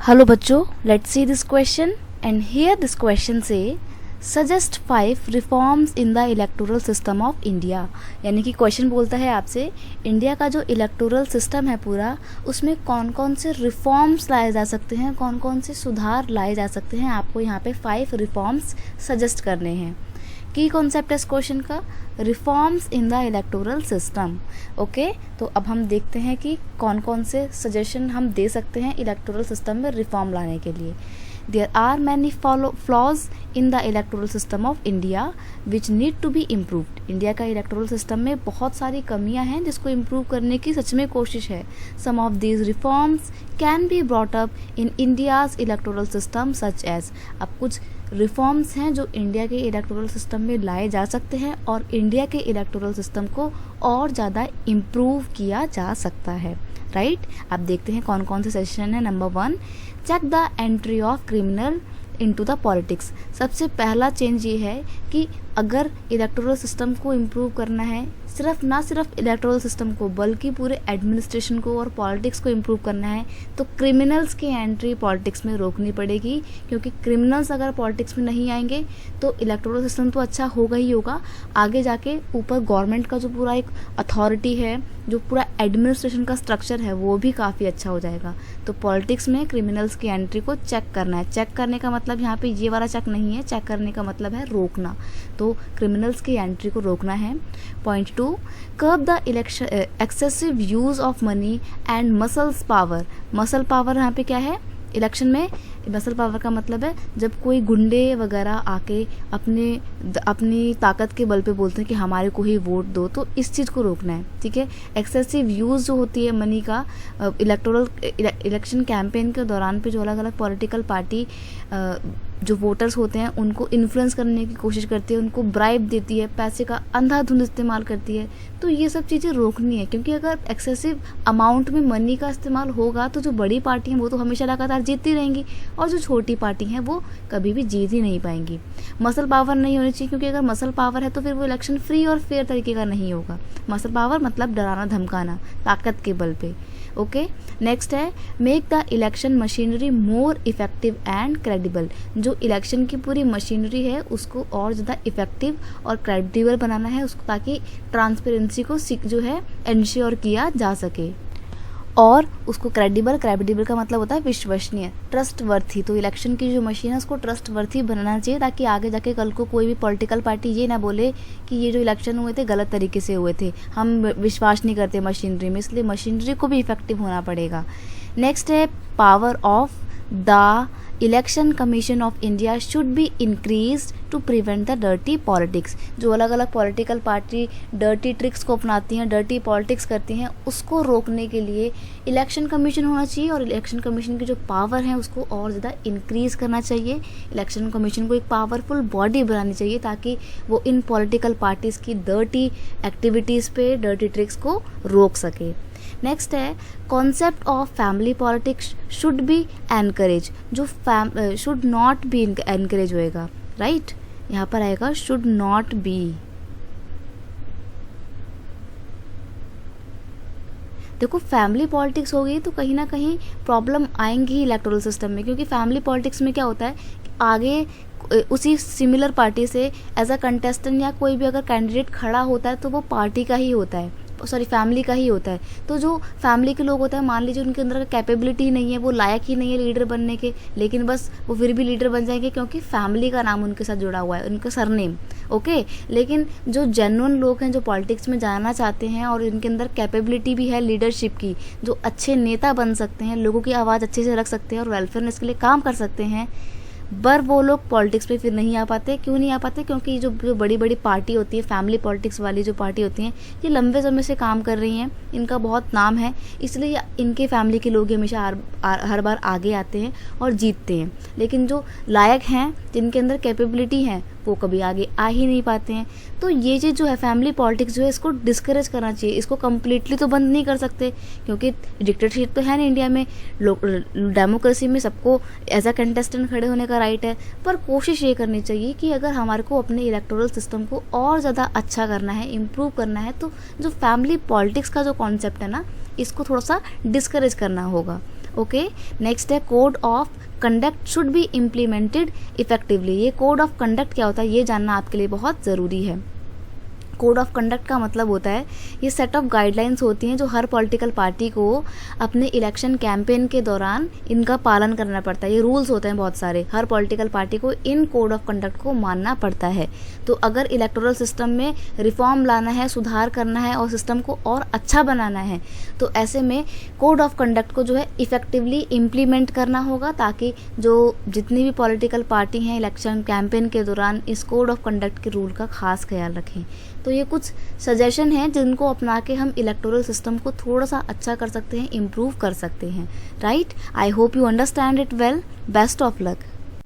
Hello बच्चों, let's see this question and here this question से suggest 5 reforms in the electoral system of India. यानी कि question बोलता है आपसे इंडिया का जो इलेक्टोरल सिस्टम है पूरा, उसमें कौन कौन से रिफॉर्म्स लाए जा सकते हैं, कौन कौन से सुधार लाए जा सकते हैं। आपको यहाँ पे 5 रिफॉर्म्स सजेस्ट करने हैं। की कॉन्सेप्ट है इस क्वेश्चन का, reforms in the electoral system. Okay, तो अब हम देखते हैं कि कौन कौन से सजेशन हम दे सकते हैं इलेक्टोरल सिस्टम में रिफॉर्म लाने के लिए। There are many flaws in the electoral system of India which need to be improved. India का इलेक्टोरल सिस्टम में बहुत सारी कमियां हैं जिसको इम्प्रूव करने की सच में कोशिश है। Some of these reforms can be brought up in India's electoral system such as. अब कुछ रिफॉर्म्स हैं जो इंडिया के इलेक्टोरल सिस्टम में लाए जा सकते हैं और इंडिया के इलेक्टोरल सिस्टम को और ज़्यादा इम्प्रूव किया जा सकता है। राइट, अब देखते हैं कौन कौन से सेशन है। Number 1, check the entry of criminal into the politics. सबसे पहला चेंज ये है कि अगर इलेक्टोरल सिस्टम को इम्प्रूव करना है, ना सिर्फ इलेक्टोरल सिस्टम को बल्कि पूरे एडमिनिस्ट्रेशन को और पॉलिटिक्स को इम्प्रूव करना है, तो क्रिमिनल्स की एंट्री पॉलिटिक्स में रोकनी पड़ेगी। क्योंकि क्रिमिनल्स अगर पॉलिटिक्स में नहीं आएंगे तो इलेक्टोरल सिस्टम तो अच्छा होगा ही होगा, आगे जाके ऊपर गवर्नमेंट का जो पूरा एक अथॉरिटी है, जो पूरा एडमिनिस्ट्रेशन का स्ट्रक्चर है, वो भी काफ़ी अच्छा हो जाएगा। तो पॉलिटिक्स में क्रिमिनल्स की एंट्री को चेक करना है। चेक करने का मतलब यहाँ पे ये वाला चेक नहीं है, चेक करने का मतलब है रोकना। तो क्रिमिनल्स की एंट्री को रोकना है। Point 2, कर्ब the excessive use of money and muscles power. Muscle power यहाँ पे क्या है इलेक्शन में? मसल पावर का मतलब है जब कोई गुंडे वगैरह आके अपनी ताकत के बल पे बोलते हैं कि हमारे को ही वोट दो, तो इस चीज़ को रोकना है। ठीक है, एक्सेसिव यूज़ जो होती है मनी का इलेक्शन कैंपेन के दौरान पे, जो अलग अलग पॉलिटिकल पार्टी जो वोटर्स होते हैं उनको इन्फ्लुएंस करने की कोशिश करती है, उनको ब्राइब देती है, पैसे का अंधाधुंध इस्तेमाल करती है, तो ये सब चीज़ें रोकनी है। क्योंकि अगर एक्सेसिव अमाउंट में मनी का इस्तेमाल होगा तो जो बड़ी पार्टी हैं वो तो हमेशा लगातार जीतती रहेंगी और जो छोटी पार्टी हैं वो कभी भी जीत ही नहीं पाएंगी। मसल पावर नहीं होनी चाहिए, क्योंकि अगर मसल पावर है तो फिर वो इलेक्शन फ्री और फेयर तरीके का नहीं होगा। मसल पावर मतलब डराना धमकाना, ताकत के बल पे। ओके, नेक्स्ट है make the election machinery more effective and credible. जो इलेक्शन की पूरी मशीनरी है उसको और ज़्यादा इफेक्टिव और क्रेडिबल बनाना है उसको, ताकि ट्रांसपेरेंसी को जो है इंश्योर किया जा सके। और उसको क्रेडिबल का मतलब होता है विश्वसनीय, ट्रस्टवर्थी। तो इलेक्शन की जो मशीन है उसको ट्रस्टवर्थी बनाना चाहिए, ताकि आगे जाके कल को कोई भी पॉलिटिकल पार्टी ये ना बोले कि ये जो इलेक्शन हुए थे गलत तरीके से हुए थे, हम विश्वास नहीं करते मशीनरी में। इसलिए मशीनरी को भी इफेक्टिव होना पड़ेगा। नेक्स्ट है power of the election commission of India should be increase to prevent the dirty politics. जो अलग अलग पॉलिटिकल पार्टी डर्टी ट्रिक्स को अपनाती हैं, डर्टी पॉलिटिक्स करती हैं, उसको रोकने के लिए इलेक्शन कमीशन होना चाहिए। और इलेक्शन कमीशन की जो पावर है उसको और ज़्यादा इंक्रीज़ करना चाहिए। इलेक्शन कमीशन को एक पावरफुल बॉडी बनानी चाहिए ताकि वो इन पॉलिटिकल पार्टीज़ की डर्टी एक्टिविटीज़ पे, डर्टी ट्रिक्स को रोक सके। नेक्स्ट है concept of family politics should be encourage. जो शुड नॉट बी एनकरेज होएगा, राइट, यहाँ पर आएगा शुड नॉट बी। देखो फैमिली पॉलिटिक्स हो गई तो कहीं ना कहीं प्रॉब्लम आएंगी ही इलेक्टोरल सिस्टम में। क्योंकि फैमिली पॉलिटिक्स में क्या होता है, आगे उसी सिमिलर पार्टी से एज अ कंटेस्टेंट या कोई भी अगर कैंडिडेट खड़ा होता है तो वो पार्टी का ही होता है, सॉरी फैमिली का ही होता है। तो जो फैमिली के लोग होते हैं, मान लीजिए उनके अंदर कैपेबिलिटी ही नहीं है, वो लायक ही नहीं है लीडर बनने के, लेकिन बस वो फिर भी लीडर बन जाएंगे क्योंकि फैमिली का नाम उनके साथ जुड़ा हुआ है, उनका सरनेम। ओके, लेकिन जो जेन्युइन लोग हैं, जो पॉलिटिक्स में जाना चाहते हैं और इनके अंदर कैपेबिलिटी भी है लीडरशिप की, जो अच्छे नेता बन सकते हैं, लोगों की आवाज़ अच्छे से रख सकते हैं और वेलफेयरनेस के लिए काम कर सकते हैं, पर वो लोग पॉलिटिक्स में फिर नहीं आ पाते। क्यों नहीं आ पाते? क्योंकि जो बड़ी बड़ी पार्टी होती है, फैमिली पॉलिटिक्स वाली जो पार्टी होती हैं, ये लंबे समय से काम कर रही हैं, इनका बहुत नाम है, इसलिए इनके फैमिली के लोग हमेशा हर बार आगे आते हैं और जीतते हैं। लेकिन जो लायक हैं, जिनके अंदर कैपेबिलिटी है, वो कभी आगे आ ही नहीं पाते हैं। तो ये चीज़ जो है फैमिली पॉलिटिक्स जो है, इसको डिस्करेज करना चाहिए। इसको कम्प्लीटली तो बंद नहीं कर सकते क्योंकि डिक्टेटरशिप तो है नहीं इंडिया में, डेमोक्रेसी में सबको एज अ कंटेस्टेंट खड़े होने का राइट है। पर कोशिश ये करनी चाहिए कि अगर हमारे को अपने इलेक्टोरल सिस्टम को और ज़्यादा अच्छा करना है, इम्प्रूव करना है, तो जो फैमिली पॉलिटिक्स का जो कॉन्सेप्ट है ना, इसको थोड़ा सा डिस्करेज करना होगा। ओके, नेक्स्ट है code of conduct should be implemented effectively. ये कोड ऑफ कंडक्ट क्या होता है ये जानना आपके लिए बहुत ज़रूरी है। कोड ऑफ कंडक्ट का मतलब होता है ये सेट ऑफ गाइडलाइंस होती हैं जो हर पॉलिटिकल पार्टी को अपने इलेक्शन कैंपेन के दौरान इनका पालन करना पड़ता है। ये रूल्स होते हैं बहुत सारे, हर पॉलिटिकल पार्टी को इन कोड ऑफ कंडक्ट को मानना पड़ता है। तो अगर इलेक्टोरल सिस्टम में रिफॉर्म लाना है, सुधार करना है और सिस्टम को और अच्छा बनाना है तो ऐसे में कोड ऑफ कंडक्ट को जो है इफेक्टिवली इम्प्लीमेंट करना होगा, ताकि जो जितनी भी पॉलिटिकल पार्टी हैं इलेक्शन कैंपेन के दौरान इस कोड ऑफ कंडक्ट के रूल का खास ख्याल रखें। तो ये कुछ सजेशन हैं जिनको अपना के हम इलेक्टोरल सिस्टम को थोड़ा सा अच्छा कर सकते हैं, इम्प्रूव कर सकते हैं, right. I hope you understand it well. Best of luck.